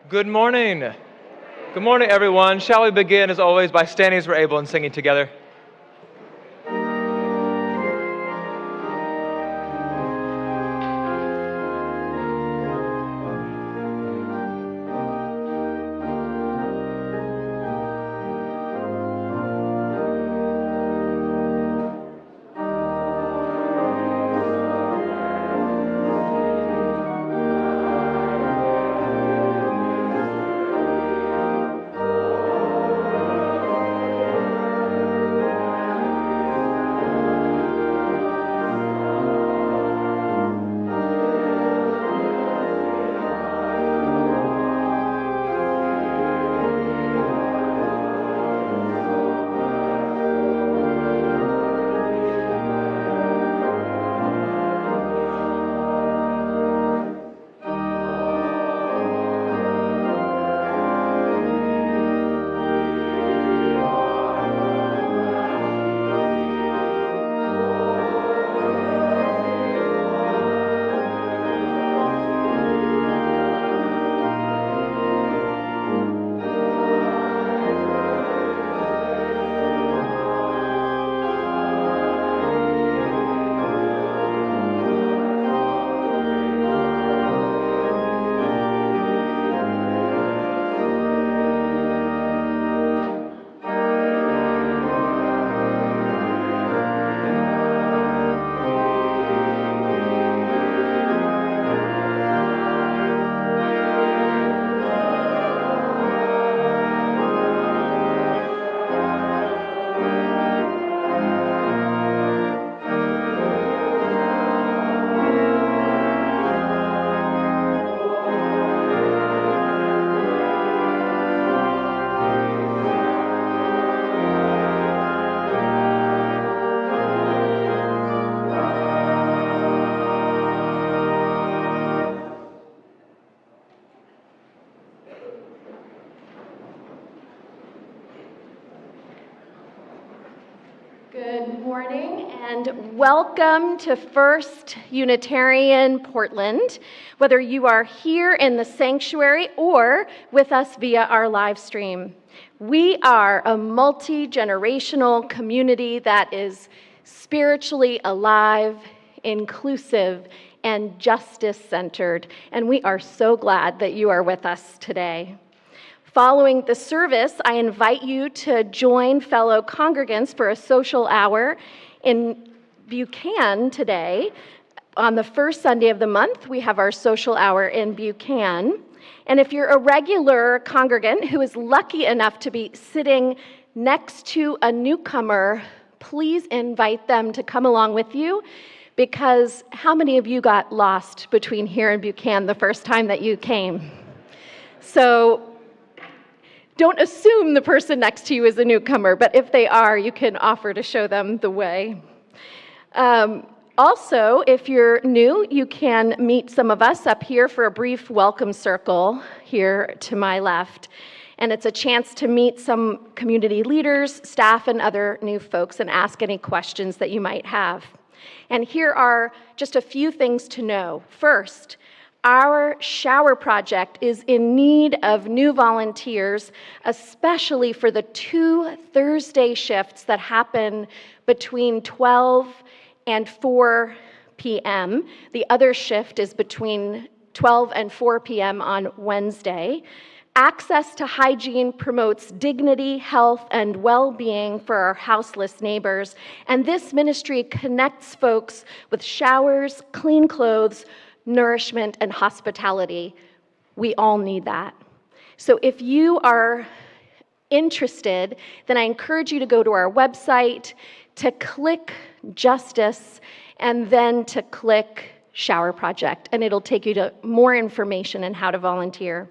Good morning. Good morning, everyone. Shall we begin, as always, by standing as we're able and singing together? Good morning and welcome to First Unitarian Portland, whether you are here in the sanctuary or with us via our live stream. We are a multi-generational community that is spiritually alive, inclusive, and justice-centered, and we are so glad that you are with us today. Following the service, I invite you to join fellow congregants for a social hour in Buchanan today. On the first Sunday of the month, we have our social hour in Buchanan. And if you're a regular congregant who is lucky enough to be sitting next to a newcomer, please invite them to come along with you, because how many of you got lost between here and Buchanan the first time that you came? So don't assume the person next to you is a newcomer, but if they are, you can offer to show them the way. Also, if you're new, you can meet some of us up here for a brief welcome circle here to my left. And it's a chance to meet some community leaders, staff, and other new folks and ask any questions that you might have. And here are just a few things to know. First, our shower project is in need of new volunteers, especially for the 2 Thursday shifts that happen between 12 and 4 p.m. The other shift is between 12 and 4 p.m. on Wednesday. Access to hygiene promotes dignity, health, and well-being for our houseless neighbors, and this ministry connects folks with showers, clean clothes, nourishment, and hospitality. We all need that. So if you are interested, then I encourage you to go to our website, to click Justice, and then to click Shower Project, and it'll take you to more information on how to volunteer.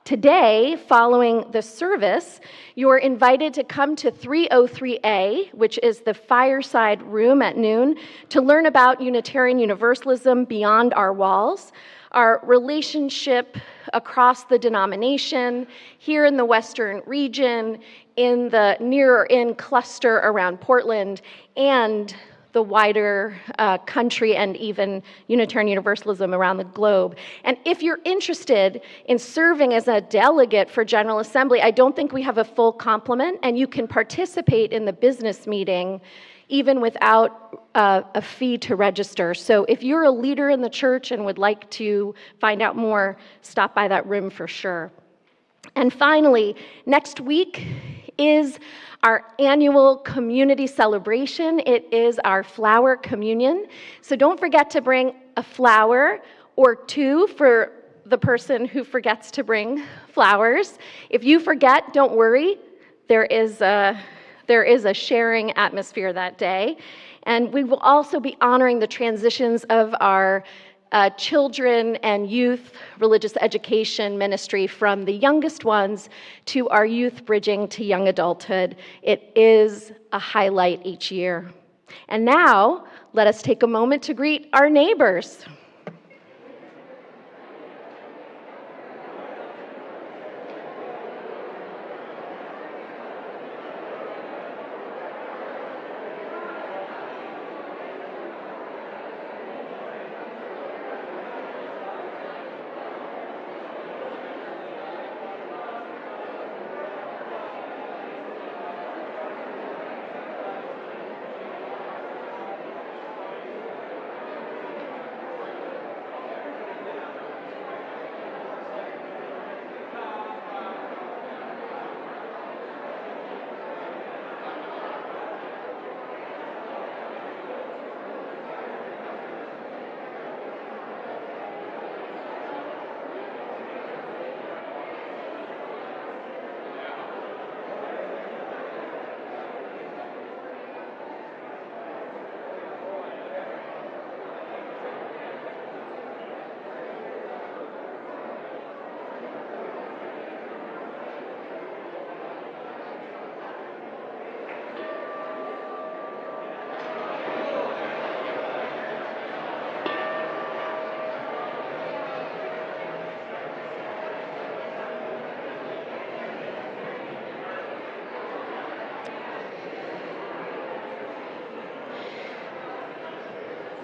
Today, following the service, you're invited to come to 303A, which is the fireside room at noon, to learn about Unitarian Universalism beyond our walls, our relationship across the denomination, here in the Western region, in the nearer in cluster around Portland, and the wider country and even Unitarian Universalism around the globe. And if you're interested in serving as a delegate for General Assembly, I don't think we have a full complement, and you can participate in the business meeting even without a fee to register. So if you're a leader in the church and would like to find out more, stop by that room for sure. And finally, next week is our annual community celebration. It is our flower communion. So don't forget to bring a flower or two for the person who forgets to bring flowers. If you forget, don't worry. There is a sharing atmosphere that day. And we will also be honoring the transitions of our children and youth religious education ministry from the youngest ones to our youth bridging to young adulthood. It is a highlight each year. And now, let us take a moment to greet our neighbors.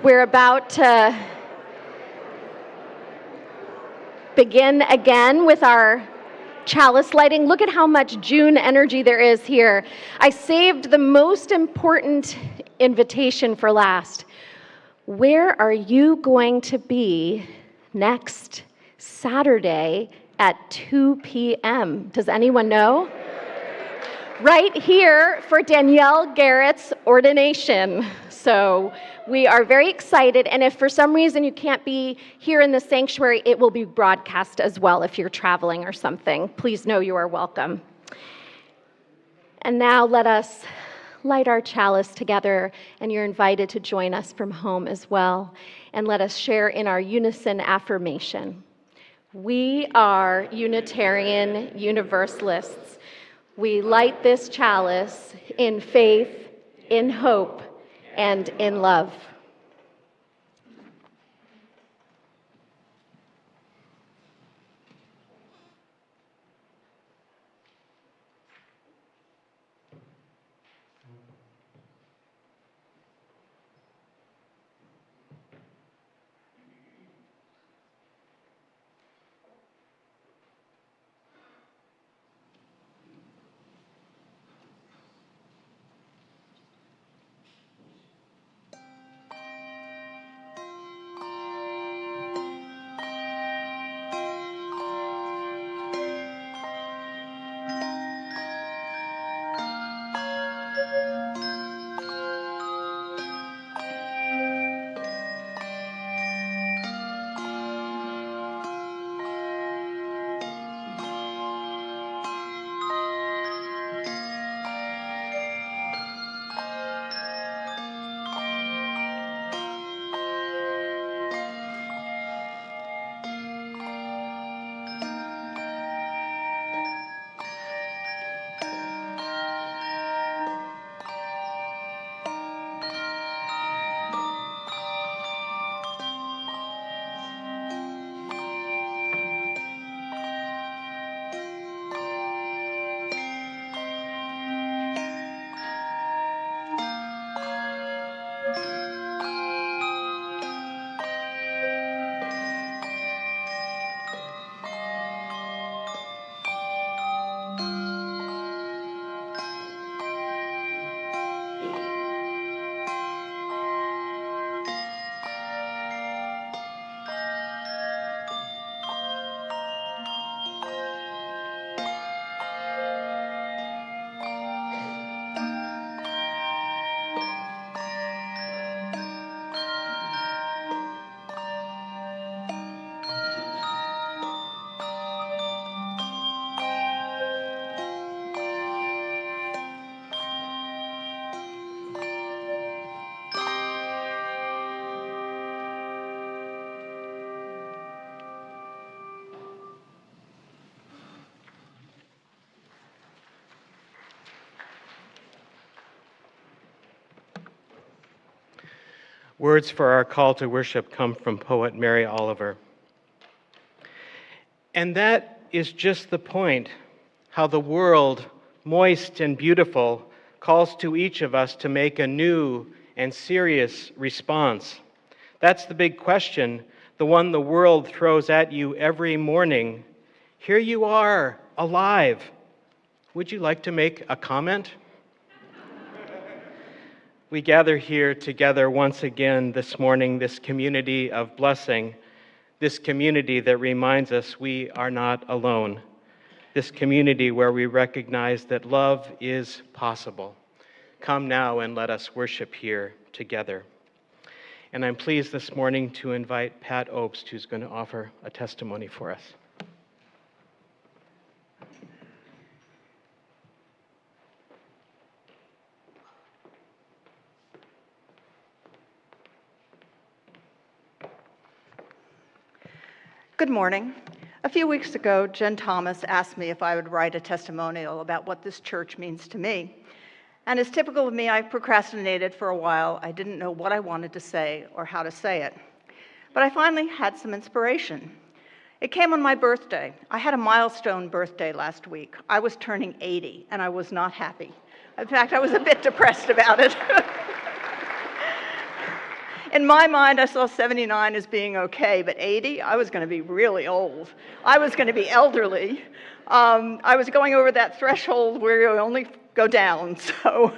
We're about to begin again with our chalice lighting. Look at how much June energy there is here. I saved the most important invitation for last. Where are you going to be next Saturday at 2 p.m.? Does anyone know? Right here for Danielle Garrett's ordination. So we are very excited, and if for some reason you can't be here in the sanctuary, it will be broadcast as well if you're traveling or something. Please know you are welcome. And now let us light our chalice together, and you're invited to join us from home as well. And let us share in our unison affirmation. We are Unitarian Universalists. We light this chalice in faith, in hope, and in love. Words for our call to worship come from poet Mary Oliver. And that is just the point, how the world, moist and beautiful, calls to each of us to make a new and serious response. That's the big question, the one the world throws at you every morning. Here you are, alive. Would you like to make a comment? We gather here together once again this morning, this community of blessing, this community that reminds us we are not alone, this community where we recognize that love is possible. Come now and let us worship here together. And I'm pleased this morning to invite Pat Obst, who's going to offer a testimony for us. Good morning. A few weeks ago, Jen Thomas asked me if I would write a testimonial about what this church means to me. And as typical of me, I procrastinated for a while. I didn't know what I wanted to say or how to say it. But I finally had some inspiration. It came on my birthday. I had a milestone birthday last week. I was turning 80, and I was not happy. In fact, I was a bit depressed about it. In my mind, I saw 79 as being okay, but 80, I was going to be really old. I was going to be elderly. I was going over that threshold where you only go down, so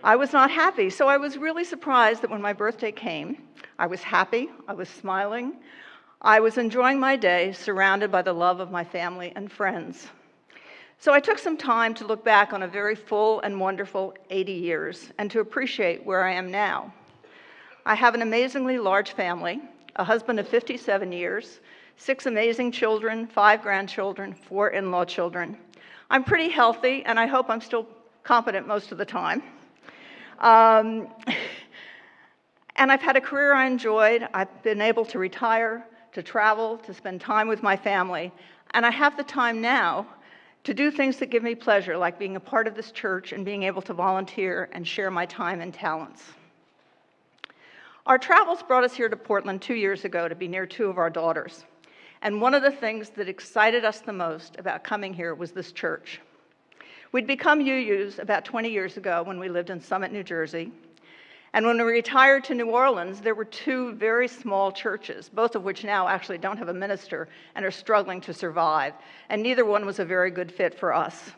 I was not happy. So I was really surprised that when my birthday came, I was happy, I was smiling, I was enjoying my day, surrounded by the love of my family and friends. So I took some time to look back on a very full and wonderful 80 years and to appreciate where I am now. I have an amazingly large family, a husband of 57 years, 6 amazing children, 5 grandchildren, 4 in-law children. I'm pretty healthy, and I hope I'm still competent most of the time. And I've had a career I enjoyed. I've been able to retire, to travel, to spend time with my family. And I have the time now to do things that give me pleasure, like being a part of this church and being able to volunteer and share my time and talents. Our travels brought us here to Portland 2 years ago to be near 2 of our daughters. And one of the things that excited us the most about coming here was this church. We'd become UUs about 20 years ago when we lived in Summit, New Jersey. And when we retired to New Orleans, there were 2 very small churches, both of which now actually don't have a minister and are struggling to survive. And neither one was a very good fit for us.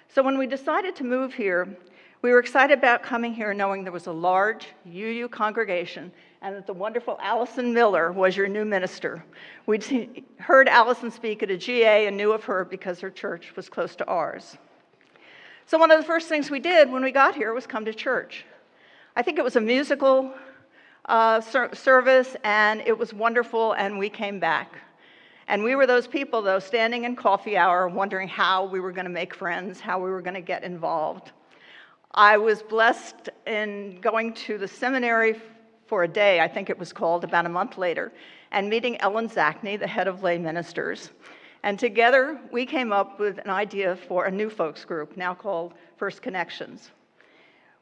So when we decided to move here, we were excited about coming here knowing there was a large UU congregation and that the wonderful Allison Miller was your new minister. We'd heard Allison speak at a GA and knew of her because her church was close to ours. So one of the first things we did when we got here was come to church. I think it was a musical service, and it was wonderful, and we came back. And we were those people, though, standing in coffee hour wondering how we were going to make friends, how we were going to get involved. I was blessed in going to the seminary for a day, I think it was called, about a month later, and meeting Ellen Zachney, the head of lay ministers. And together, we came up with an idea for a new folks group, now called First Connections.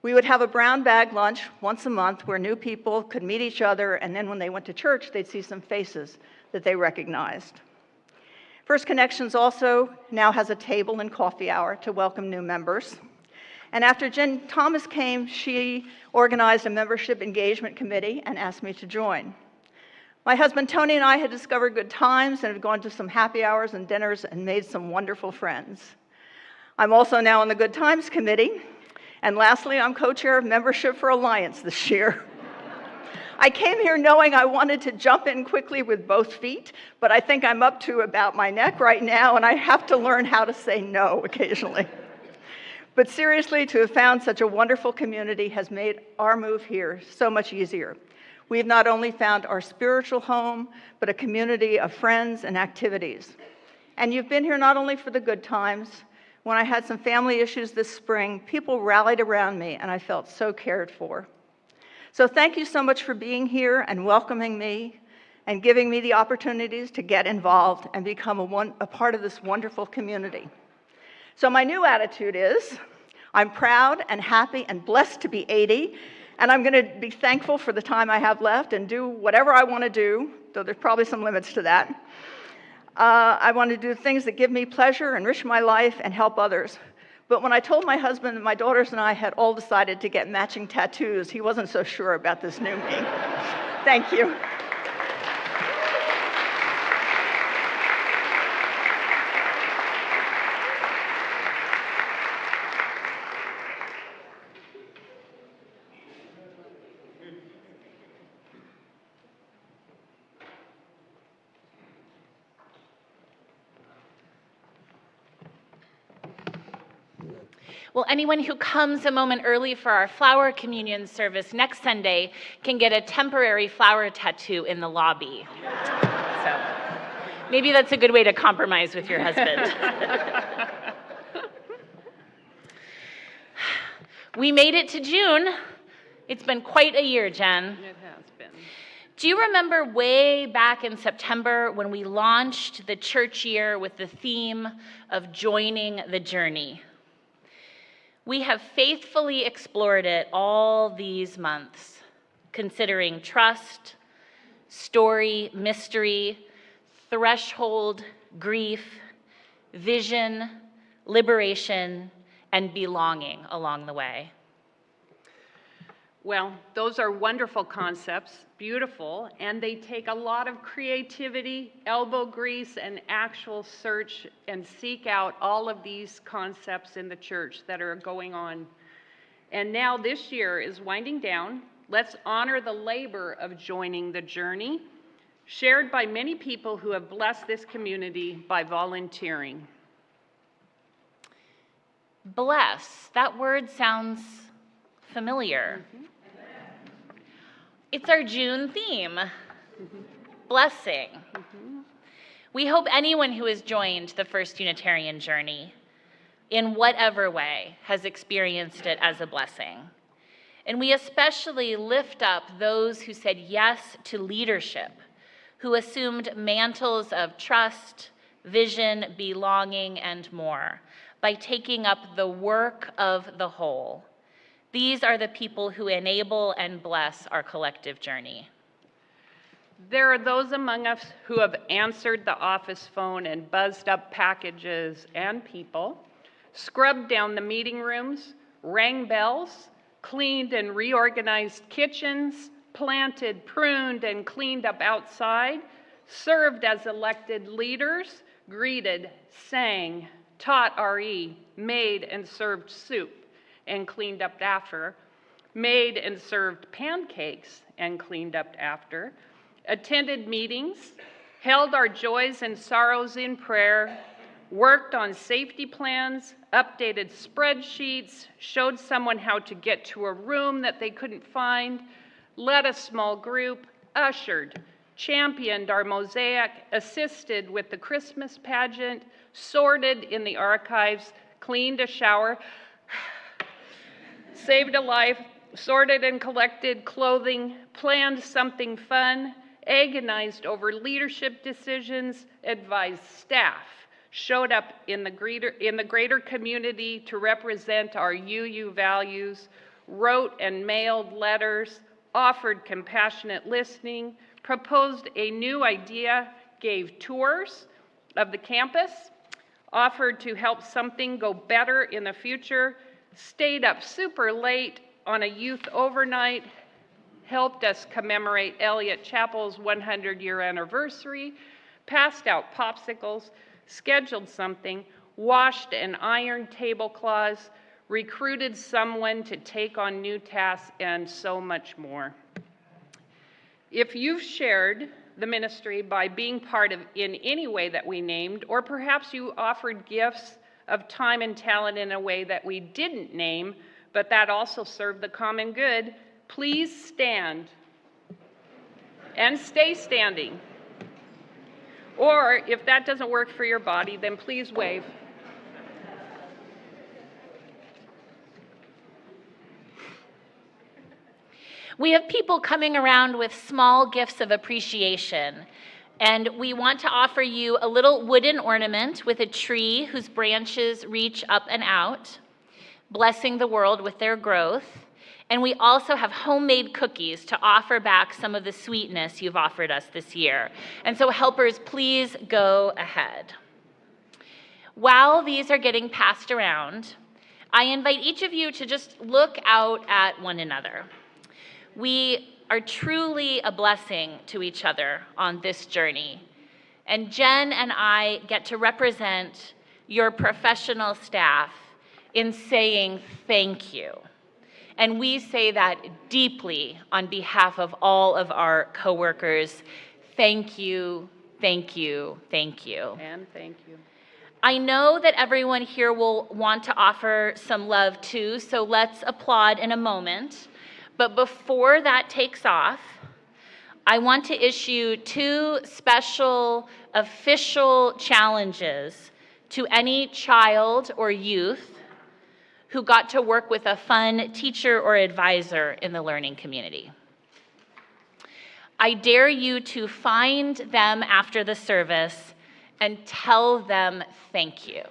We would have a brown bag lunch once a month where new people could meet each other, and then when they went to church, they'd see some faces that they recognized. First Connections also now has a table and coffee hour to welcome new members. And after Jen Thomas came, she organized a membership engagement committee and asked me to join. My husband Tony and I had discovered good times and had gone to some happy hours and dinners and made some wonderful friends. I'm also now on the Good Times Committee. And lastly, I'm co-chair of Membership for Alliance this year. I came here knowing I wanted to jump in quickly with both feet, but I think I'm up to about my neck right now, and I have to learn how to say no occasionally. But seriously, to have found such a wonderful community has made our move here so much easier. We've not only found our spiritual home, but a community of friends and activities. And you've been here not only for the good times. When I had some family issues this spring, people rallied around me, and I felt so cared for. So thank you so much for being here and welcoming me and giving me the opportunities to get involved and become a part of this wonderful community. So my new attitude is, I'm proud and happy and blessed to be 80, And I'm going to be thankful for the time I have left and do whatever I want to do, though there's probably some limits to that. I want to do things that give me pleasure, enrich my life, and help others. But when I told my husband that my daughters and I had all decided to get matching tattoos, he wasn't so sure about this new me. Thank you. Well, anyone who comes a moment early for our flower communion service next Sunday can get a temporary flower tattoo in the lobby. So maybe that's a good way to compromise with your husband. We made it to June. It's been quite a year, Jen. It has been. Do you remember way back in September when we launched the church year with the theme of joining the journey? We have faithfully explored it all these months, considering trust, story, mystery, threshold, grief, vision, liberation, and belonging along the way. Well, those are wonderful concepts, beautiful, and they take a lot of creativity, elbow grease, and actual search and seek out all of these concepts in the church that are going on. And now this year is winding down. Let's honor the labor of joining the journey, shared by many people who have blessed this community by volunteering. Bless, that word sounds familiar. It's our June theme, blessing. We hope anyone who has joined the First Unitarian Journey, in whatever way, has experienced it as a blessing. And we especially lift up those who said yes to leadership, who assumed mantles of trust, vision, belonging, and more, by taking up the work of the whole. These are the people who enable and bless our collective journey. There are those among us who have answered the office phone and buzzed up packages and people, scrubbed down the meeting rooms, rang bells, cleaned and reorganized kitchens, planted, pruned, and cleaned up outside, served as elected leaders, greeted, sang, taught RE, made and served soup and cleaned up after, made and served pancakes and cleaned up after, attended meetings, held our joys and sorrows in prayer, worked on safety plans, updated spreadsheets, showed someone how to get to a room that they couldn't find, led a small group, ushered, championed our mosaic, assisted with the Christmas pageant, sorted in the archives, cleaned a shower, saved a life, sorted and collected clothing, planned something fun, agonized over leadership decisions, advised staff, showed up in the greater community to represent our UU values, wrote and mailed letters, offered compassionate listening, proposed a new idea, gave tours of the campus, offered to help something go better in the future, stayed up super late on a youth overnight, helped us commemorate Elliott Chapel's 100-year anniversary, passed out popsicles, scheduled something, washed and ironed tablecloths, recruited someone to take on new tasks, and so much more. If you've shared the ministry by being part of in any way that we named, or perhaps you offered gifts of time and talent in a way that we didn't name, but that also served the common good, please stand and stay standing. Or if that doesn't work for your body, then please wave. We have people coming around with small gifts of appreciation, and we want to offer you a little wooden ornament with a tree whose branches reach up and out, blessing the world with their growth, And we also have homemade cookies to offer back some of the sweetness you've offered us this year. And so helpers, please go ahead. While these are getting passed around, I invite each of you to just look out at one another. We are truly a blessing to each other on this journey. And Jen and I get to represent your professional staff in saying thank you. And we say that deeply on behalf of all of our coworkers. Thank you, thank you, thank you. And thank you. I know that everyone here will want to offer some love too, so let's applaud in a moment. But before that takes off, I want to issue 2 special official challenges to any child or youth who got to work with a fun teacher or advisor in the learning community. I dare you to find them after the service and tell them thank you.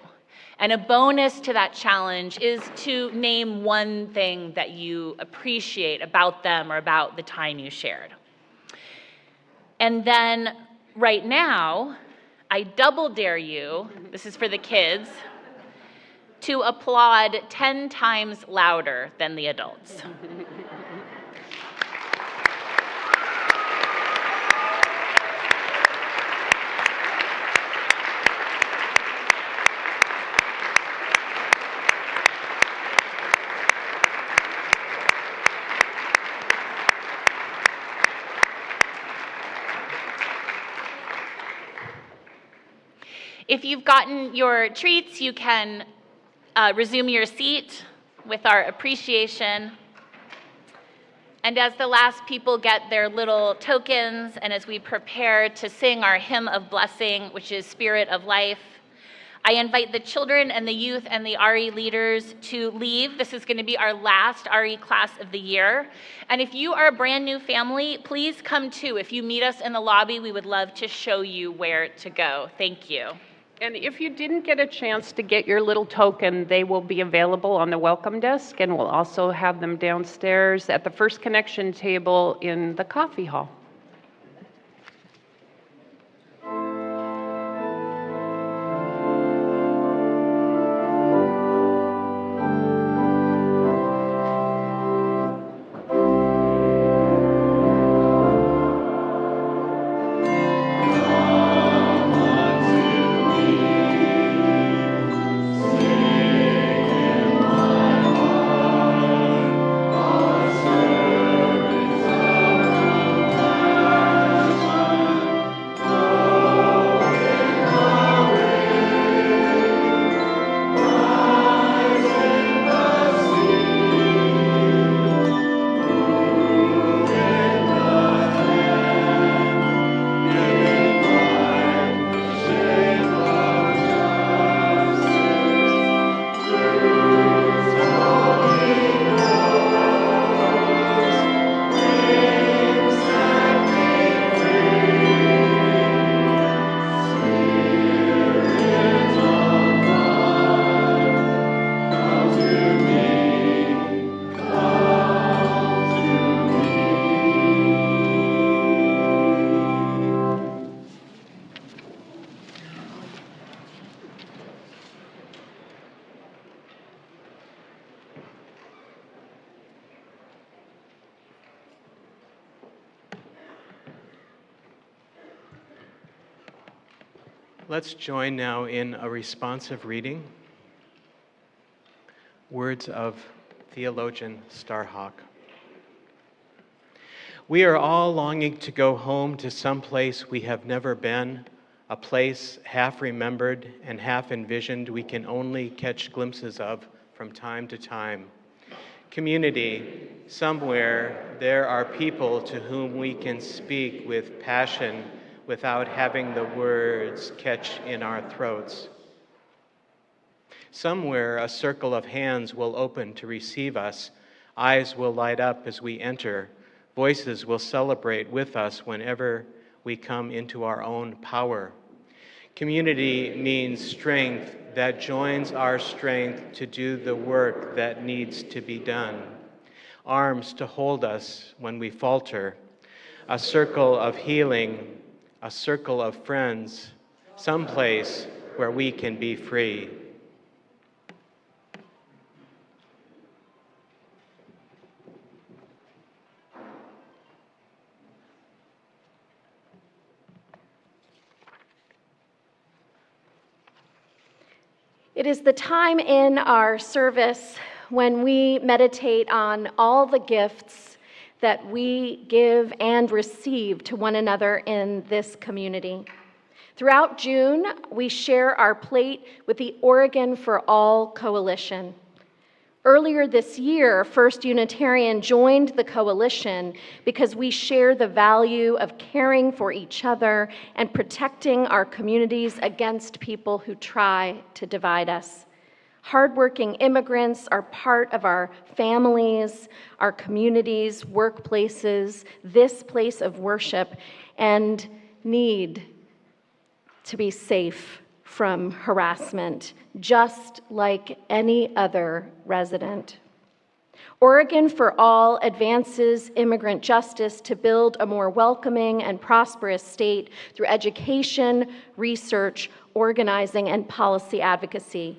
And a bonus to that challenge is to name one thing that you appreciate about them or about the time you shared. And then right now, I double dare you, this is for the kids, to applaud 10 times louder than the adults. If you've gotten your treats, you can resume your seat with our appreciation. And as the last people get their little tokens, and as we prepare to sing our hymn of blessing, which is Spirit of Life, I invite the children and the youth and the RE leaders to leave. This is going to be our last RE class of the year. And if you are a brand new family, please come too. If you meet us in the lobby, we would love to show you where to go. Thank you. And if you didn't get a chance to get your little token, they will be available on the welcome desk, and we'll also have them downstairs at the First Connection table in the coffee hall. Let's join now in a responsive reading. Words of theologian Starhawk. We are all longing to go home to some place we have never been, a place half remembered and half envisioned we can only catch glimpses of from time to time. Community, somewhere there are people to whom we can speak with passion without having the words catch in our throats. Somewhere a circle of hands will open to receive us, eyes will light up as we enter, voices will celebrate with us whenever we come into our own power. Community means strength that joins our strength to do the work that needs to be done. arms to hold us when we falter, a circle of healing, a circle of friends, someplace where we can be free. It is the time in our service when we meditate on all the gifts that we give and receive to one another in this community. Throughout June, we share our plate with the Oregon for All Coalition. Earlier this year, First Unitarian joined the coalition because we share the value of caring for each other and protecting our communities against people who try to divide us. Hardworking immigrants are part of our families, our communities, workplaces, this place of worship, and need to be safe from harassment, just like any other resident. Oregon for All advances immigrant justice to build a more welcoming and prosperous state through education, research, organizing, and policy advocacy.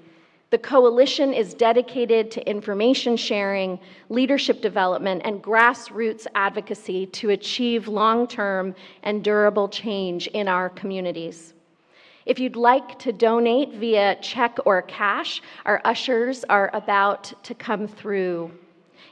The coalition is dedicated to information sharing, leadership development, and grassroots advocacy to achieve long-term and durable change in our communities. If you'd like to donate via check or cash, our ushers are about to come through.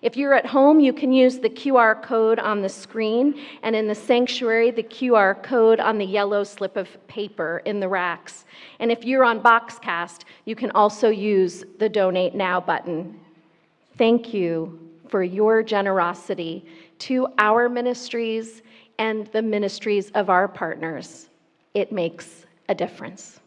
If you're at home, you can use the QR code on the screen, and in the sanctuary, the QR code on the yellow slip of paper in the racks. And if you're on Boxcast, you can also use the Donate Now button. Thank you for your generosity to our ministries and the ministries of our partners. It makes a difference.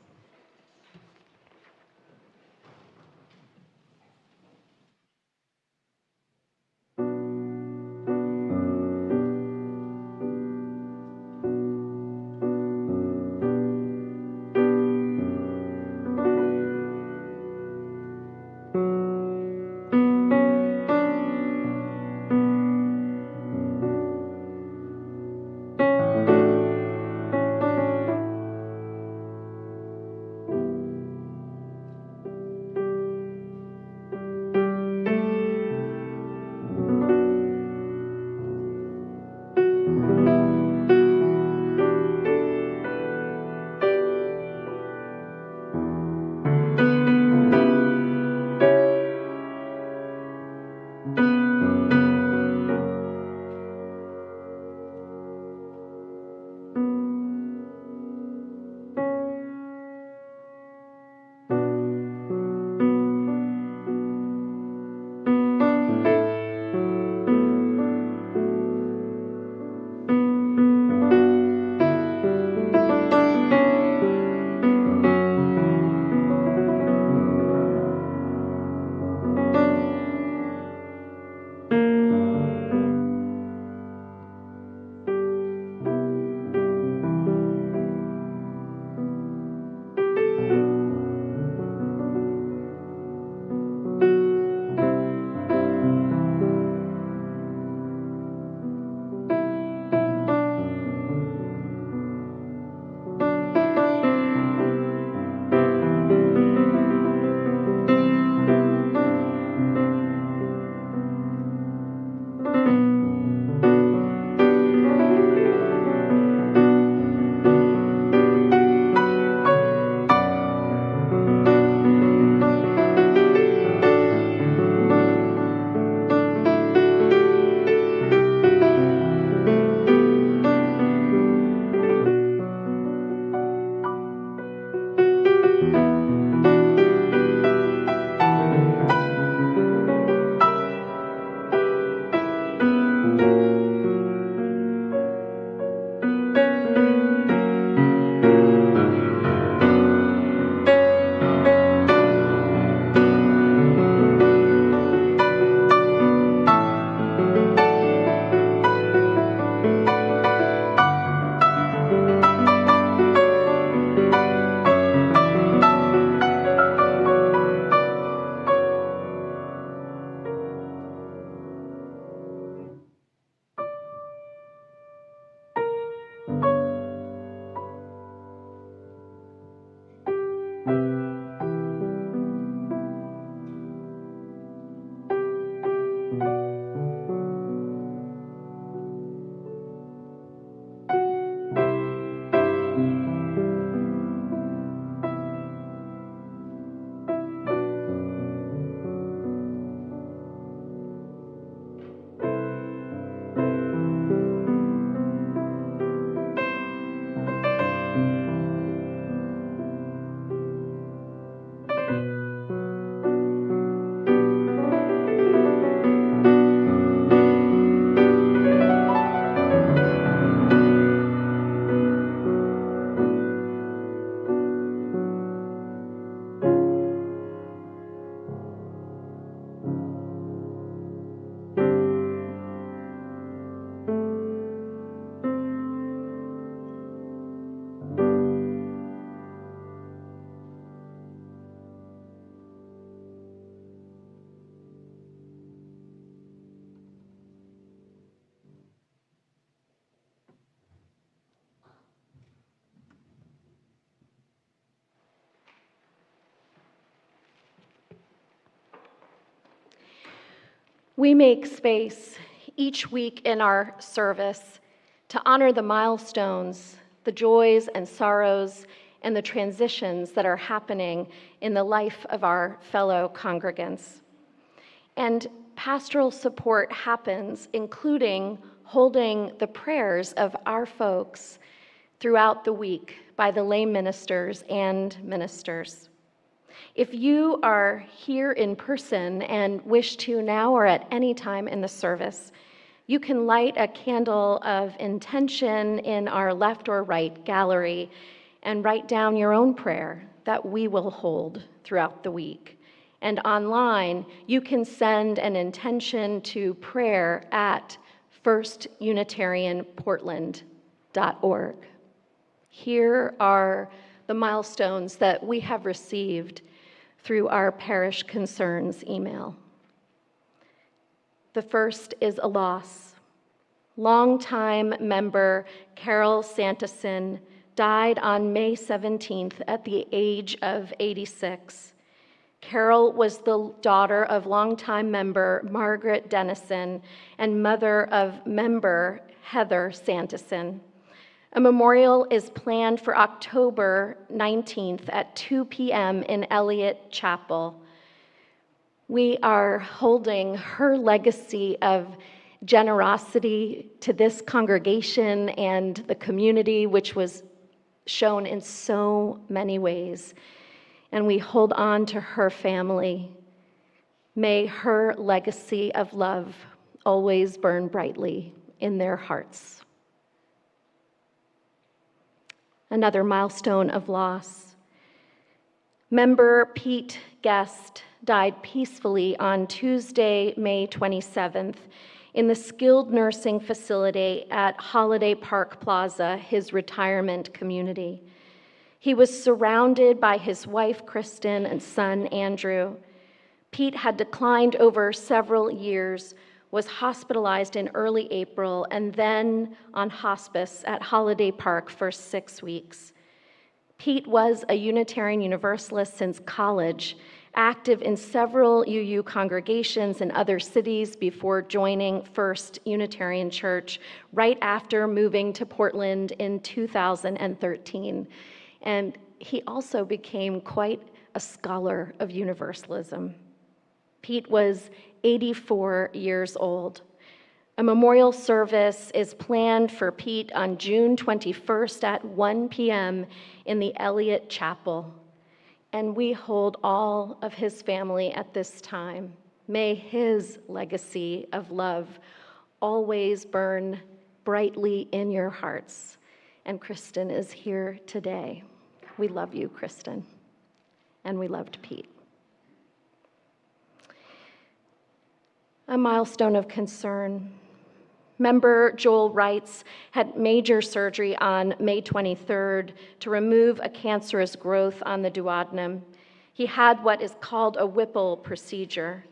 We make space each week in our service to honor the milestones, the joys and sorrows, and the transitions that are happening in the life of our fellow congregants. And pastoral support happens, including holding the prayers of our folks throughout the week by the lay ministers and ministers. If you are here in person and wish to now or at any time in the service, you can light a candle of intention in our left or right gallery and write down your own prayer that we will hold throughout the week. And online, you can send an intention to prayer at firstunitarianportland.org. Here are the milestones that we have received through our parish concerns email. The first is a loss. Longtime member Carol Sanderson died on May 17th at the age of 86. Carol was the daughter of longtime member Margaret Dennison and mother of member Heather Sanderson. A memorial is planned for October 19th at 2 p.m. in Elliott Chapel. We are holding her legacy of generosity to this congregation and the community, which was shown in so many ways. And we hold on to her family. May her legacy of love always burn brightly in their hearts. Another milestone of loss. Member Pete Guest died peacefully on Tuesday, May 27th, in the skilled nursing facility at Holiday Park Plaza, his retirement community. He was surrounded by his wife, Kristen, and son, Andrew. Pete had declined over several years, was hospitalized in early April, and then on hospice at Holiday Park for 6 weeks. Pete was a Unitarian Universalist since college, active in several UU congregations in other cities before joining First Unitarian Church right after moving to Portland in 2013. And he also became quite a scholar of Universalism. Pete was 84 years old. A memorial service is planned for Pete on June 21st at 1 p.m. in the Elliott Chapel. And we hold all of his family at this time. May his legacy of love always burn brightly in your hearts. And Kristen is here today. We love you, Kristen. And we loved Pete. A milestone of concern. Member Joel Wrights had major surgery on May 23rd to remove a cancerous growth on the duodenum. He had what is called a Whipple procedure.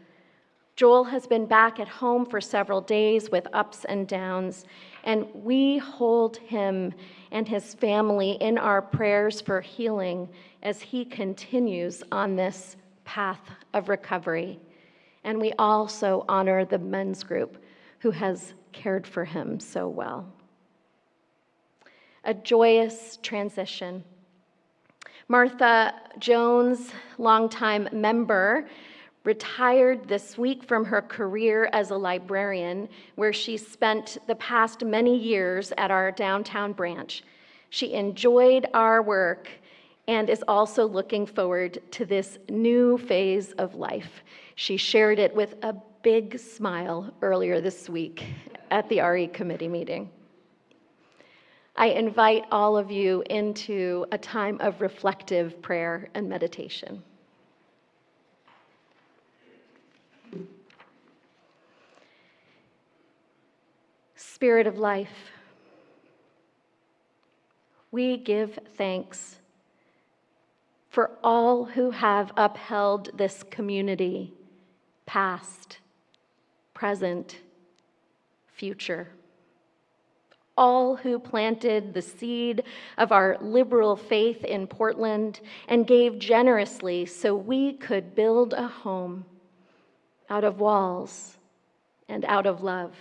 Joel has been back at home for several days with ups and downs, and we hold him and his family in our prayers for healing as he continues on this path of recovery. And we also honor the men's group who has cared for him so well. A joyous transition. Martha Jones, longtime member, retired this week from her career as a librarian, where she spent the past many years at our downtown branch. She enjoyed our work and is also looking forward to this new phase of life. She shared it with a big smile earlier this week at the RE committee meeting. I invite all of you into a time of reflective prayer and meditation. Spirit of life, we give thanks for all who have upheld this community, past, present, future. All who planted the seed of our liberal faith in Portland and gave generously so we could build a home out of walls, and out of love.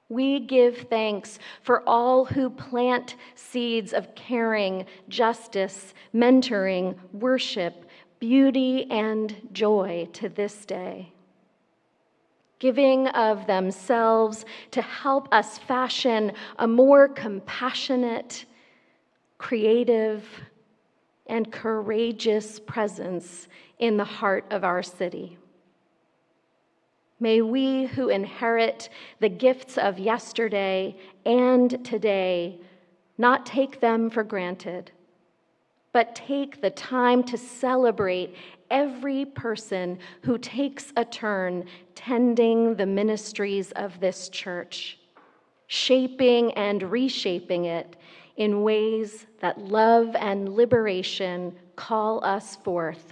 We give thanks for all who plant seeds of caring, justice, mentoring, worship, beauty, and joy to this day, giving of themselves to help us fashion a more compassionate, creative, and courageous presence in the heart of our city. May we who inherit the gifts of yesterday and today not take them for granted, but take the time to celebrate every person who takes a turn tending the ministries of this church, shaping and reshaping it in ways that love and liberation call us forth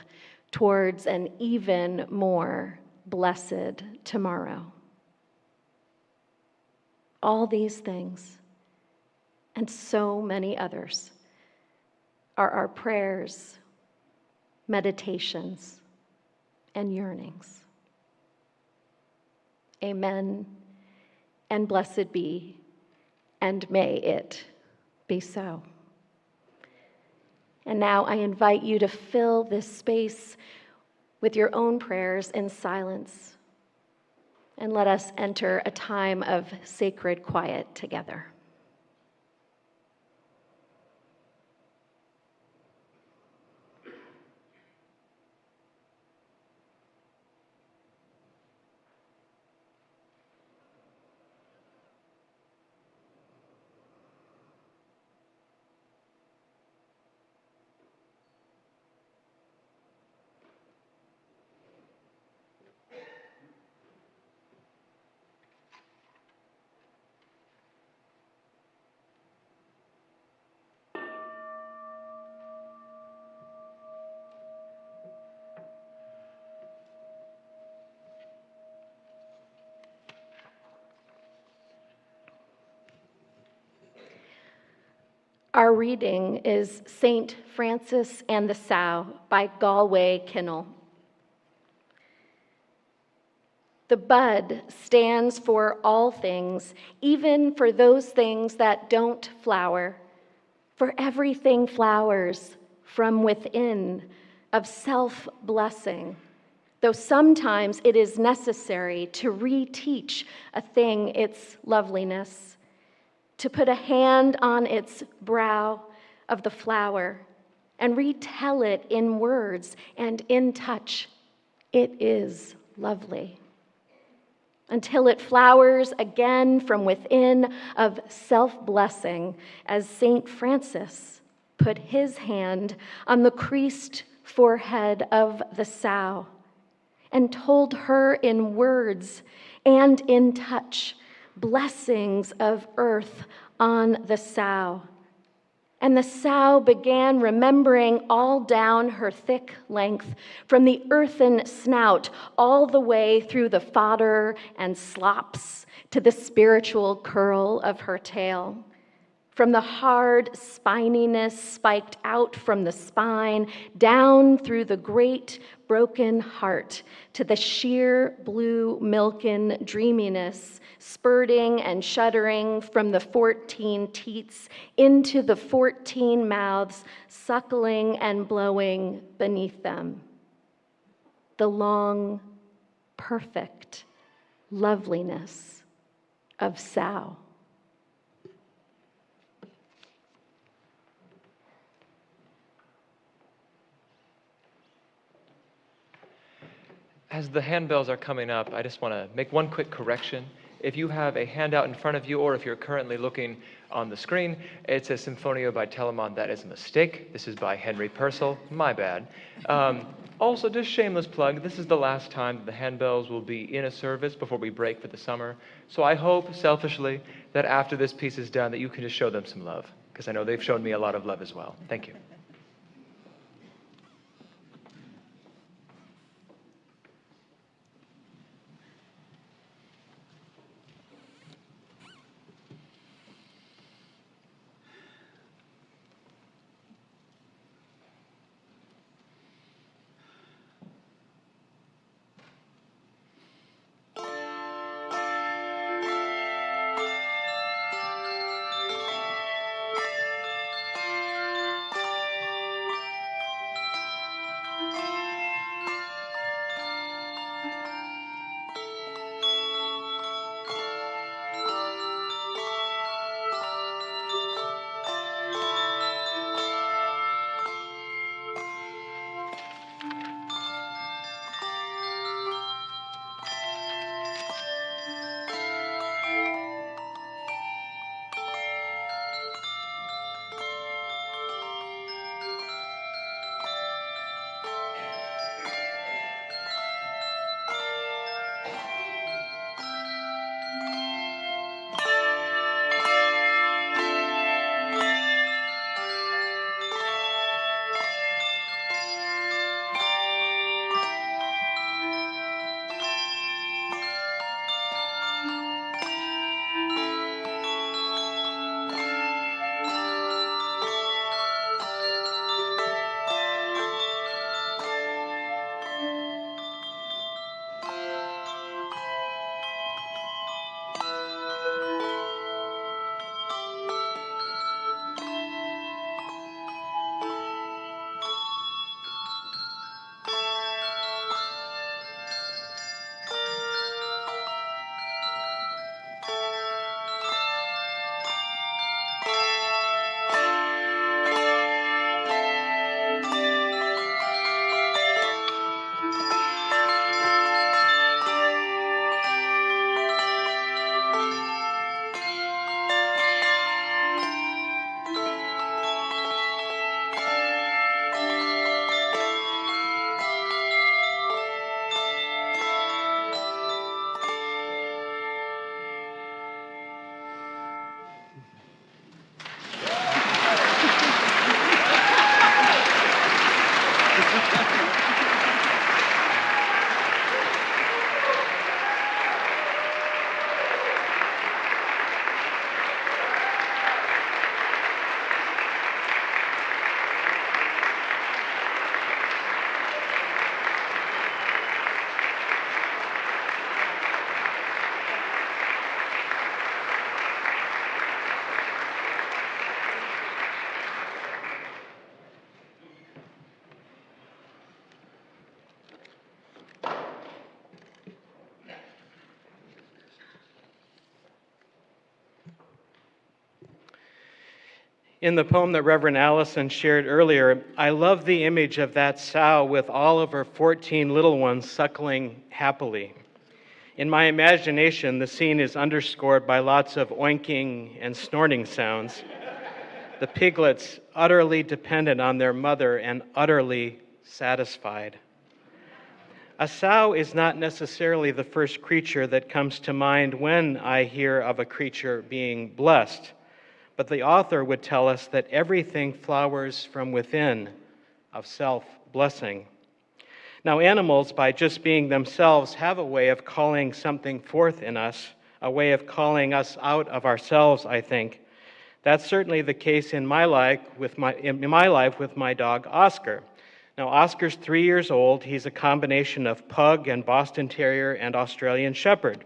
towards an even more blessed tomorrow. All these things, and so many others, are our prayers, meditations, and yearnings. Amen, and blessed be, and may it be so. And now I invite you to fill this space with your own prayers in silence, and let us enter a time of sacred quiet together. Our reading is St. Francis and the Sow by Galway Kinnell. The bud stands for all things, even for those things that don't flower. For everything flowers from within of self-blessing, though sometimes it is necessary to reteach a thing its loveliness, to put a hand on its brow of the flower and retell it in words and in touch. It is lovely. Until it flowers again from within of self-blessing, as St. Francis put his hand on the creased forehead of the sow and told her in words and in touch blessings of earth on the sow. And the sow began remembering all down her thick length, from the earthen snout all the way through the fodder and slops to the spiritual curl of her tail. From the hard spininess spiked out from the spine, down through the great broken heart to the sheer blue milken dreaminess, spurting and shuddering from the 14 teats into the 14 mouths, suckling and blowing beneath them. The long, perfect loveliness of sow. As the handbells are coming up, I just want to make one quick correction. If you have a handout in front of you, or if you're currently looking on the screen, it says Sinfonia by Telemann. That is a mistake. This is by Henry Purcell. My bad. Also, just shameless plug, this is the last time that the handbells will be in a service before we break for the summer. So I hope, selfishly, that after this piece is done, that you can just show them some love, because I know they've shown me a lot of love as well. Thank you. In the poem that Reverend Allison shared earlier, I love the image of that sow with all of her 14 little ones suckling happily. In my imagination, the scene is underscored by lots of oinking and snorting sounds. The piglets utterly dependent on their mother and utterly satisfied. A sow is not necessarily the first creature that comes to mind when I hear of a creature being blessed. But the author would tell us that everything flowers from within of self-blessing. Now, animals, by just being themselves, have a way of calling something forth in us, a way of calling us out of ourselves, I think. That's certainly the case in my life with my dog, Oscar. Now, Oscar's 3 years old. He's a combination of pug and Boston Terrier and Australian Shepherd.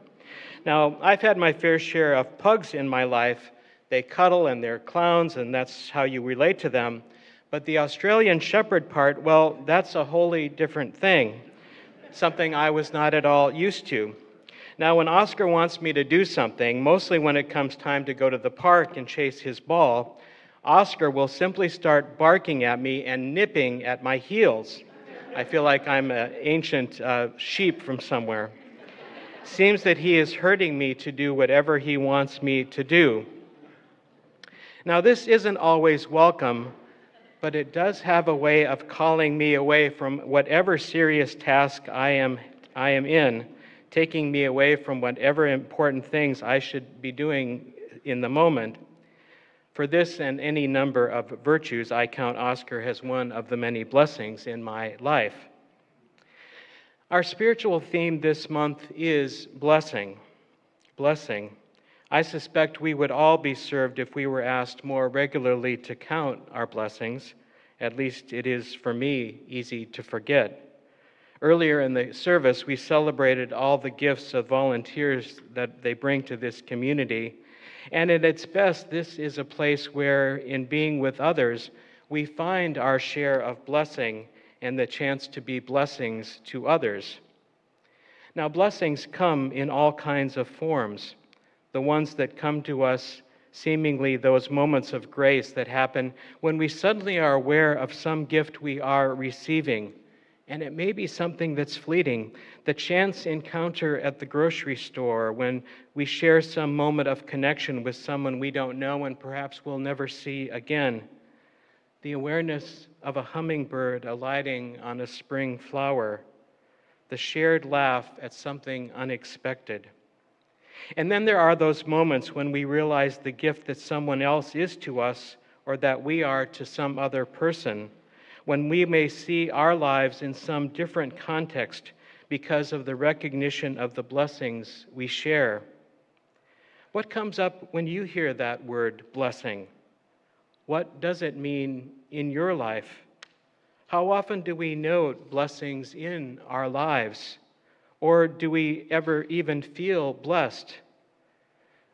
Now, I've had my fair share of pugs in my life. They cuddle and they're clowns, and that's how you relate to them. But the Australian Shepherd part, well, that's a wholly different thing, something I was not at all used to. Now, when Oscar wants me to do something, mostly when it comes time to go to the park and chase his ball, Oscar will simply start barking at me and nipping at my heels. I feel like I'm an ancient sheep from somewhere. Seems that he is hurting me to do whatever he wants me to do. Now, this isn't always welcome, but it does have a way of calling me away from whatever serious task I am in, taking me away from whatever important things I should be doing in the moment. For this and any number of virtues, I count Oscar as one of the many blessings in my life. Our spiritual theme this month is blessing. Blessing. I suspect we would all be served if we were asked more regularly to count our blessings. At least it is, for me, easy to forget. Earlier in the service, we celebrated all the gifts of volunteers that they bring to this community. And at its best, this is a place where, in being with others, we find our share of blessing and the chance to be blessings to others. Now, blessings come in all kinds of forms. The ones that come to us, seemingly those moments of grace that happen when we suddenly are aware of some gift we are receiving. And it may be something that's fleeting. The chance encounter at the grocery store when we share some moment of connection with someone we don't know and perhaps we'll never see again. The awareness of a hummingbird alighting on a spring flower. The shared laugh at something unexpected. And then there are those moments when we realize the gift that someone else is to us or that we are to some other person, when we may see our lives in some different context because of the recognition of the blessings we share. What comes up when you hear that word, blessing? What does it mean in your life? How often do we note blessings in our lives? Or do we ever even feel blessed?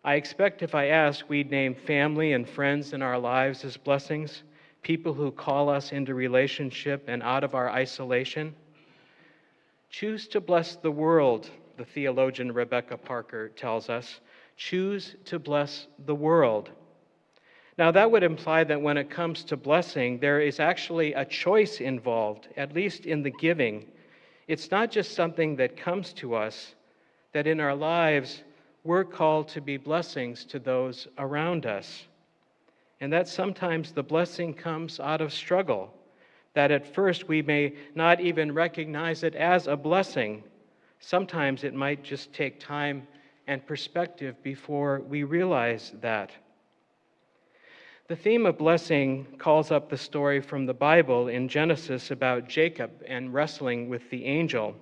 I expect if I ask, we'd name family and friends in our lives as blessings, people who call us into relationship and out of our isolation. Choose to bless the world, the theologian Rebecca Parker tells us. Choose to bless the world. Now, that would imply that when it comes to blessing, there is actually a choice involved, at least in the giving. It's not just something that comes to us, that in our lives we're called to be blessings to those around us. And that sometimes the blessing comes out of struggle, that at first we may not even recognize it as a blessing. Sometimes it might just take time and perspective before we realize that. The theme of blessing calls up the story from the Bible in Genesis about Jacob and wrestling with the angel.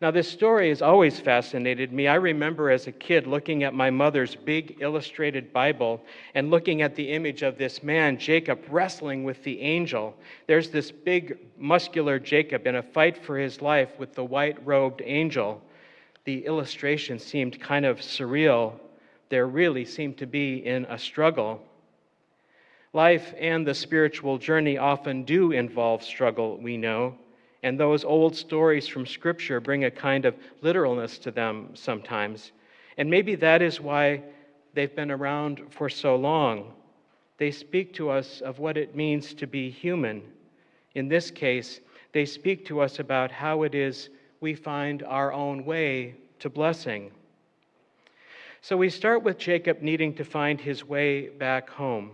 Now, this story has always fascinated me. I remember as a kid looking at my mother's big illustrated Bible and looking at the image of this man, Jacob, wrestling with the angel. There's this big, muscular Jacob in a fight for his life with the white-robed angel. The illustration seemed kind of surreal. There really seemed to be in a struggle. Life and the spiritual journey often do involve struggle, we know, and those old stories from Scripture bring a kind of literalness to them sometimes. And maybe that is why they've been around for so long. They speak to us of what it means to be human. In this case, they speak to us about how it is we find our own way to blessing. So we start with Jacob needing to find his way back home.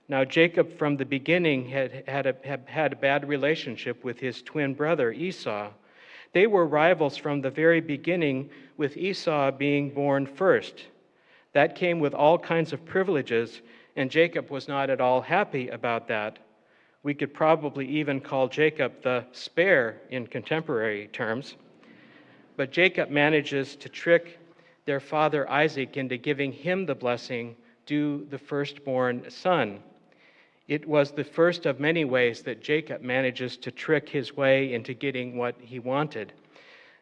Now, Jacob from the beginning had a bad relationship with his twin brother Esau. They were rivals from the very beginning, with Esau being born first. That came with all kinds of privileges, and Jacob was not at all happy about that. We could probably even call Jacob the spare in contemporary terms. But Jacob manages to trick their father Isaac into giving him the blessing due the firstborn son. It was the first of many ways that Jacob manages to trick his way into getting what he wanted.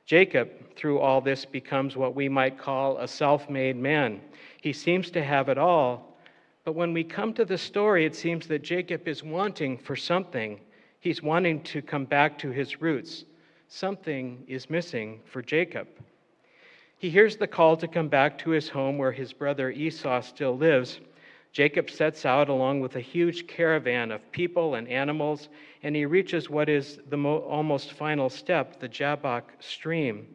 Jacob, through all this, becomes what we might call a self-made man. He seems to have it all, but when we come to the story, it seems that Jacob is wanting for something. He's wanting to come back to his roots. Something is missing for Jacob. He hears the call to come back to his home where his brother Esau still lives. Jacob sets out along with a huge caravan of people and animals, and he reaches what is the almost final step, the Jabbok stream.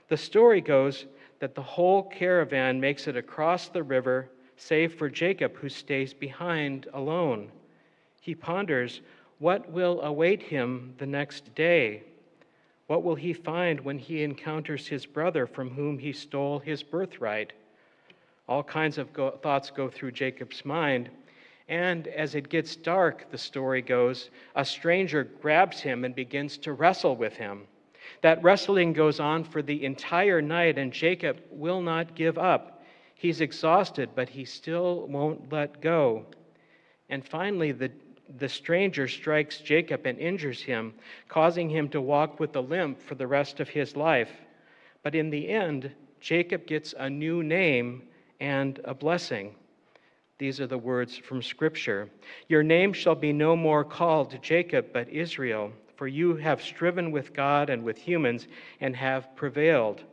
The story goes that the whole caravan makes it across the river, save for Jacob, who stays behind alone. He ponders, what will await him the next day? What will he find when he encounters his brother from whom he stole his birthright? All kinds of thoughts go through Jacob's mind. And as it gets dark, the story goes, a stranger grabs him and begins to wrestle with him. That wrestling goes on for the entire night, and Jacob will not give up. He's exhausted, but he still won't let go. And finally, the stranger strikes Jacob and injures him, causing him to walk with a limp for the rest of his life. But in the end, Jacob gets a new name and a blessing. These are the words from Scripture. Your name shall be no more called Jacob, but Israel, for you have striven with God and with humans and have prevailed.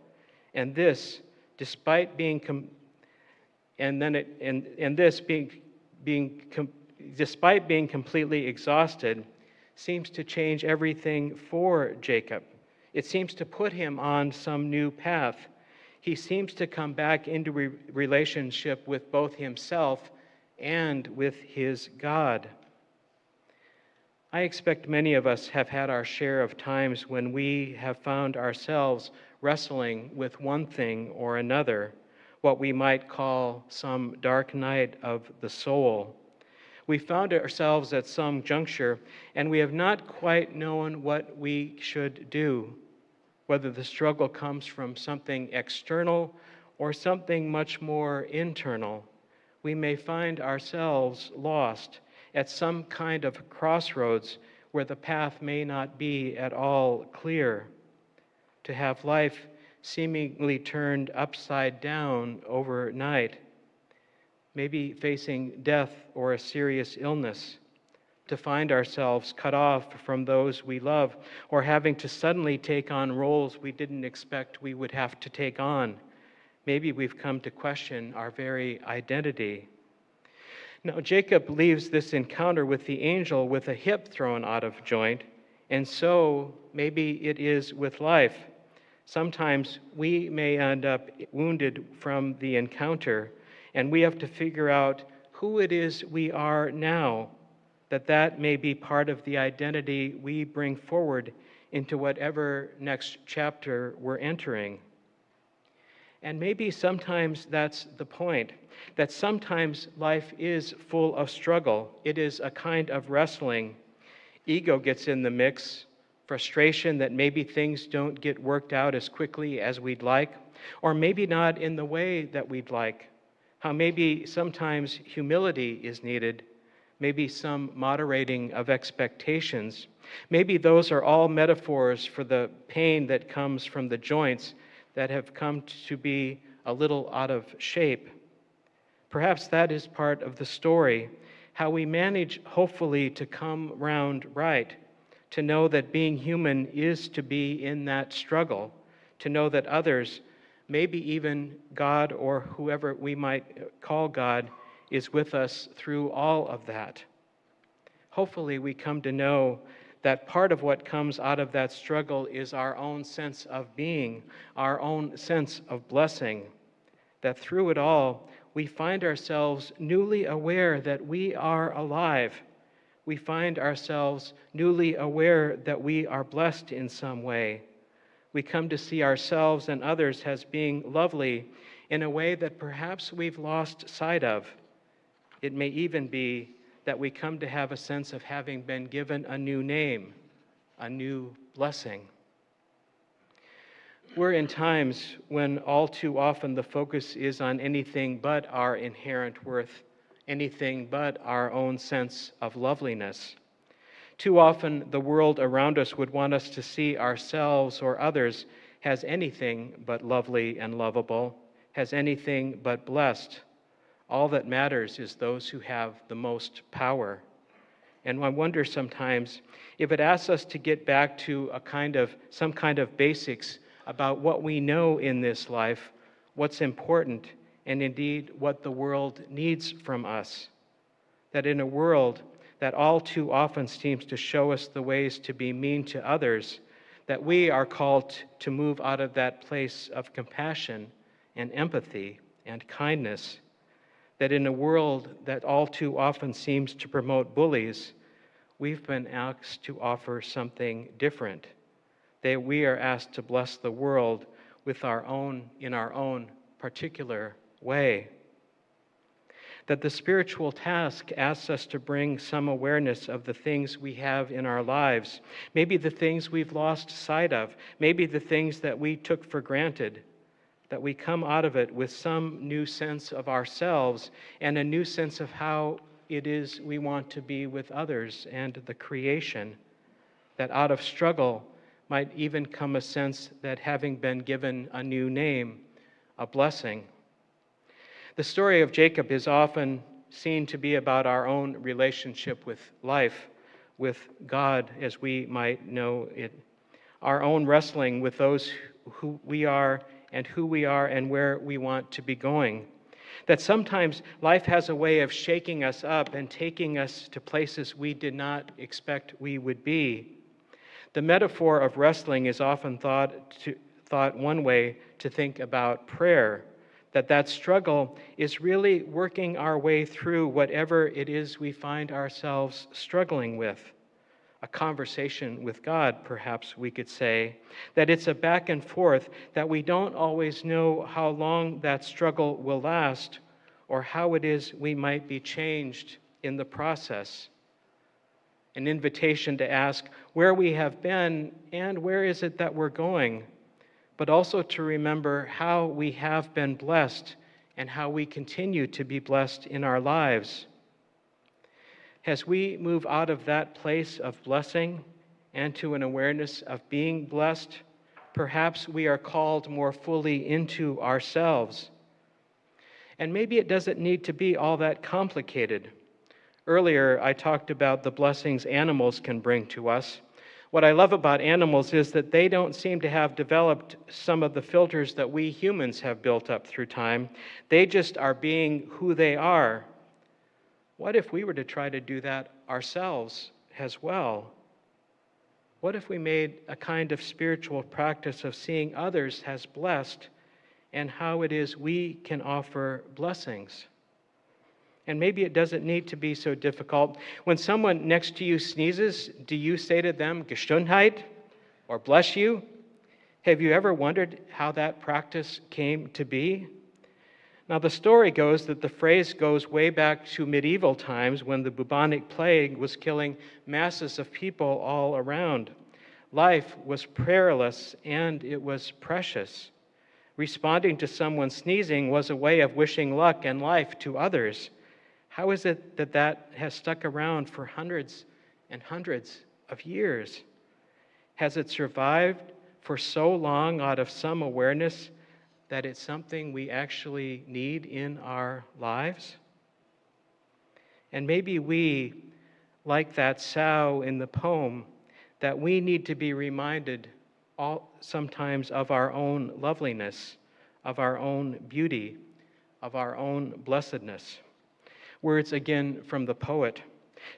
And this, despite being despite being completely exhausted, seems to change everything for Jacob. It seems to put him on some new path. He seems to come back into relationship with both himself and with his God. I expect many of us have had our share of times when we have found ourselves wrestling with one thing or another, what we might call some dark night of the soul. We found ourselves at some juncture, and we have not quite known what we should do, whether the struggle comes from something external or something much more internal. We may find ourselves lost at some kind of crossroads where the path may not be at all clear. To have life seemingly turned upside down overnight, maybe facing death or a serious illness, to find ourselves cut off from those we love, or having to suddenly take on roles we didn't expect we would have to take on. Maybe we've come to question our very identity. Now, Jacob leaves this encounter with the angel with a hip thrown out of joint, and so maybe it is with life. Sometimes we may end up wounded from the encounter, and we have to figure out who it is we are now, that may be part of the identity we bring forward into whatever next chapter we're entering. And maybe sometimes that's the point, that sometimes life is full of struggle. It is a kind of wrestling. Ego gets in the mix, frustration that maybe things don't get worked out as quickly as we'd like, or maybe not in the way that we'd like. How maybe sometimes humility is needed, maybe some moderating of expectations. Maybe those are all metaphors for the pain that comes from the joints that have come to be a little out of shape. Perhaps that is part of the story, how we manage, hopefully, to come round right, to know that being human is to be in that struggle, to know that others, maybe even God or whoever we might call God, is with us through all of that. Hopefully, we come to know that part of what comes out of that struggle is our own sense of being, our own sense of blessing, that through it all, we find ourselves newly aware that we are alive. We find ourselves newly aware that we are blessed in some way. We come to see ourselves and others as being lovely in a way that perhaps we've lost sight of. It may even be that we come to have a sense of having been given a new name, a new blessing. We're in times when all too often the focus is on anything but our inherent worth, anything but our own sense of loveliness. Too often the world around us would want us to see ourselves or others as anything but lovely and lovable, as anything but blessed. All that matters is those who have the most power. And I wonder sometimes if it asks us to get back to some kind of basics about what we know in this life, what's important, and indeed what the world needs from us. That in a world that all too often seems to show us the ways to be mean to others, that we are called to move out of that place of compassion and empathy and kindness. That in a world that all too often seems to promote bullies, we've been asked to offer something different. That we are asked to bless the world in our own particular way. That the spiritual task asks us to bring some awareness of the things we have in our lives, maybe the things we've lost sight of, maybe the things that we took for granted, that we come out of it with some new sense of ourselves and a new sense of how it is we want to be with others and the creation, that out of struggle might even come a sense that having been given a new name, a blessing. The story of Jacob is often seen to be about our own relationship with life, with God as we might know it, our own wrestling with those who we are and where we want to be going. That sometimes life has a way of shaking us up and taking us to places we did not expect we would be. The metaphor of wrestling is often thought one way to think about prayer, that struggle is really working our way through whatever it is we find ourselves struggling with. A conversation with God, perhaps we could say, that it's a back and forth, that we don't always know how long that struggle will last or how it is we might be changed in the process. An invitation to ask where we have been and where is it that we're going, but also to remember how we have been blessed and how we continue to be blessed in our lives. As we move out of that place of blessing and to an awareness of being blessed, perhaps we are called more fully into ourselves. And maybe it doesn't need to be all that complicated. Earlier, I talked about the blessings animals can bring to us. What I love about animals is that they don't seem to have developed some of the filters that we humans have built up through time. They just are being who they are. What if we were to try to do that ourselves as well? What if we made a kind of spiritual practice of seeing others as blessed and how it is we can offer blessings? And maybe it doesn't need to be so difficult. When someone next to you sneezes, do you say to them, Gesundheit, or bless you? Have you ever wondered how that practice came to be? Now, the story goes that the phrase goes way back to medieval times when the bubonic plague was killing masses of people all around. Life was prayerless and it was precious. Responding to someone sneezing was a way of wishing luck and life to others. How is it that that has stuck around for hundreds and hundreds of years? Has it survived for so long out of some awareness that it's something we actually need in our lives? And maybe we, like that sow in the poem, that we need to be reminded sometimes of our own loveliness, of our own beauty, of our own blessedness. Words again from the poet.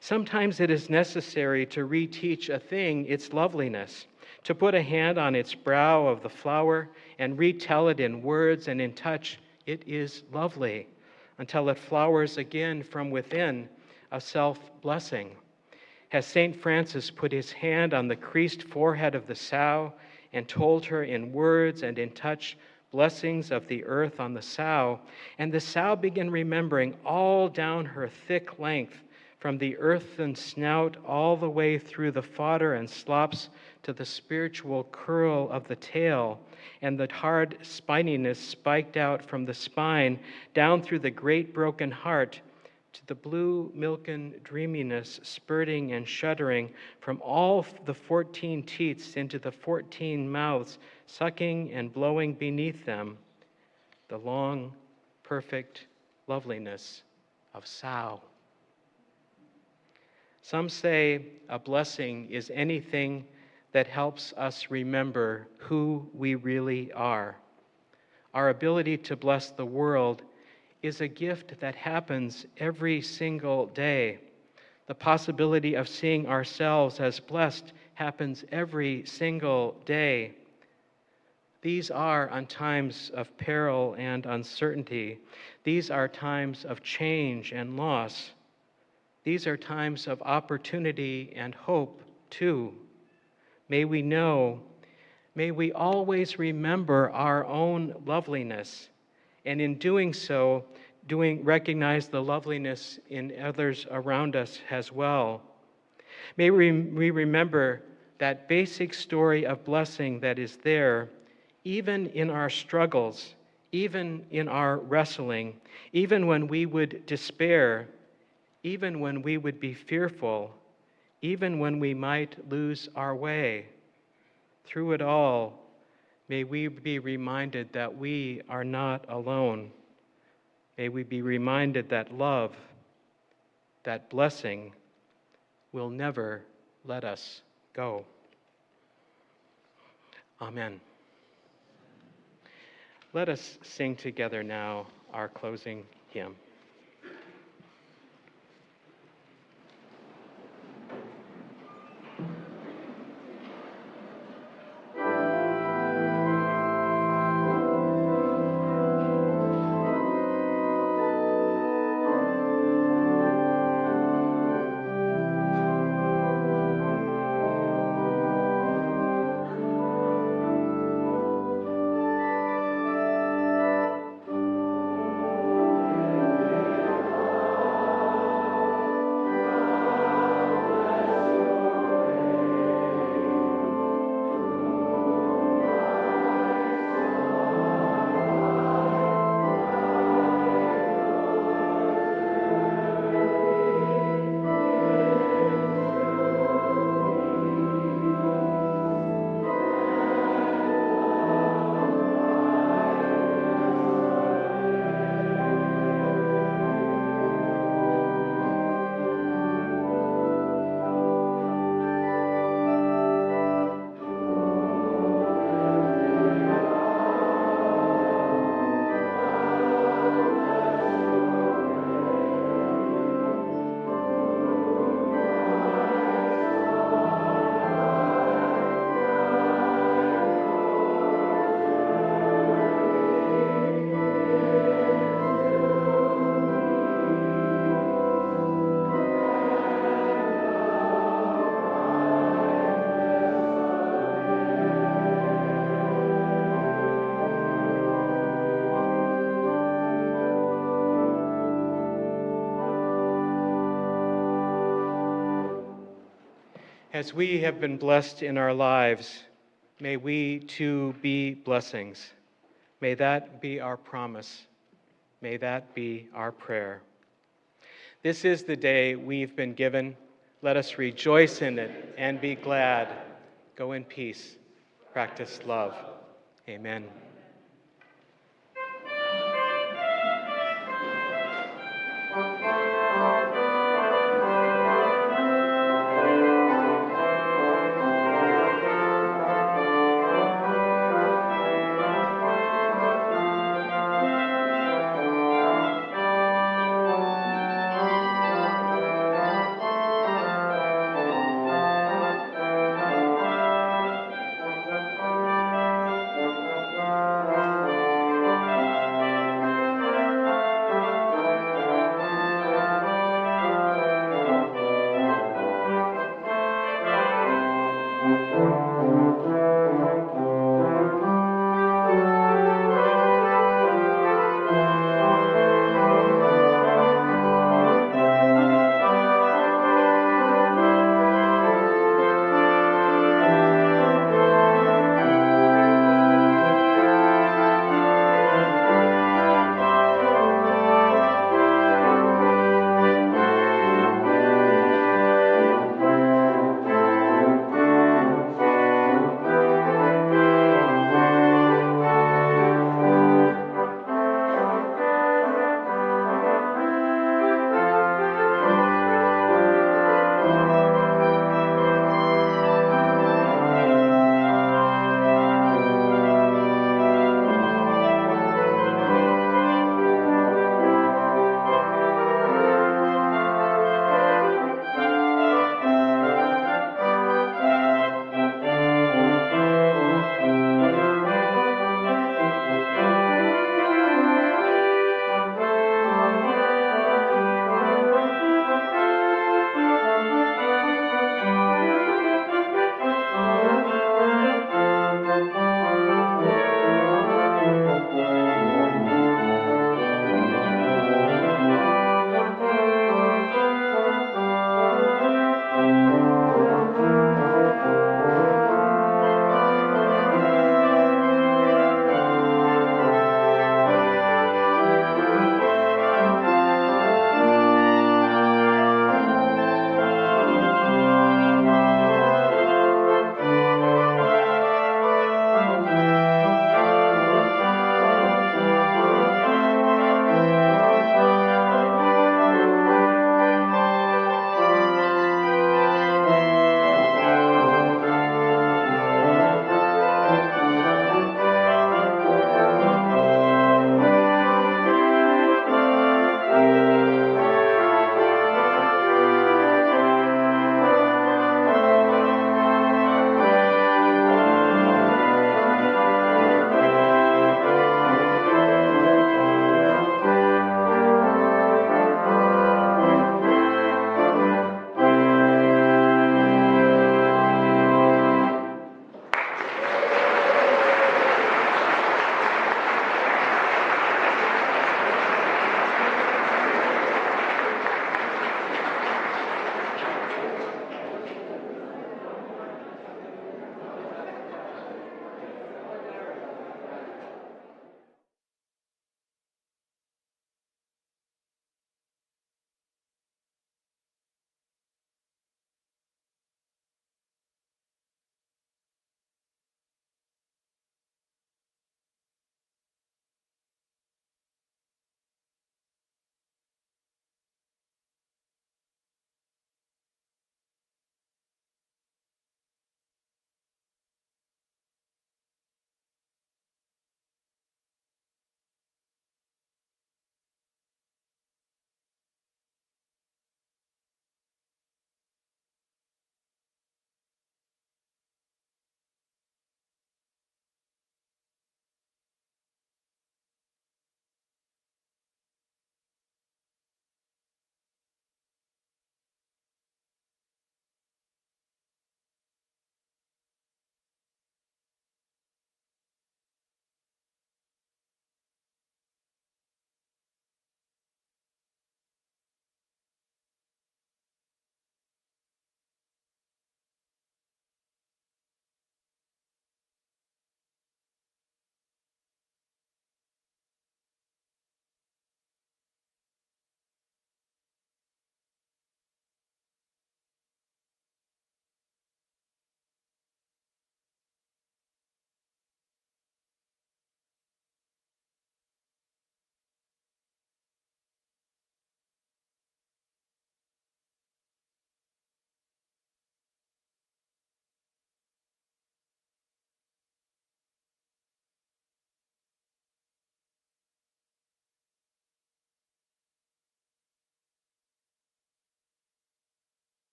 Sometimes it is necessary to reteach a thing its loveliness, to put a hand on its brow of the flower and retell it in words and in touch, it is lovely, until it flowers again from within, a self-blessing. Has St. Francis put his hand on the creased forehead of the sow and told her in words and in touch blessings of the earth on the sow, and the sow began remembering all down her thick length, from the earthen snout all the way through the fodder and slops to the spiritual curl of the tail, and the hard spininess spiked out from the spine down through the great broken heart to the blue milken dreaminess spurting and shuddering from all the 14 teats into the 14 mouths sucking and blowing beneath them, the long, perfect loveliness of sow. Some say a blessing is anything that helps us remember who we really are. Our ability to bless the world is a gift that happens every single day. The possibility of seeing ourselves as blessed happens every single day. These are on times of peril and uncertainty. These are times of change and loss. These are times of opportunity and hope, too. May we know, may we always remember our own loveliness, and in doing so, recognize the loveliness in others around us as well. May we remember that basic story of blessing that is there, even in our struggles, even in our wrestling, even when we would despair, even when we would be fearful, even when we might lose our way. Through it all, may we be reminded that we are not alone. May we be reminded that love, that blessing, will never let us go. Amen. Let us sing together now our closing hymn. As we have been blessed in our lives, may we too be blessings. May that be our promise. May that be our prayer. This is the day we've been given. Let us rejoice in it and be glad. Go in peace. Practice love. Amen.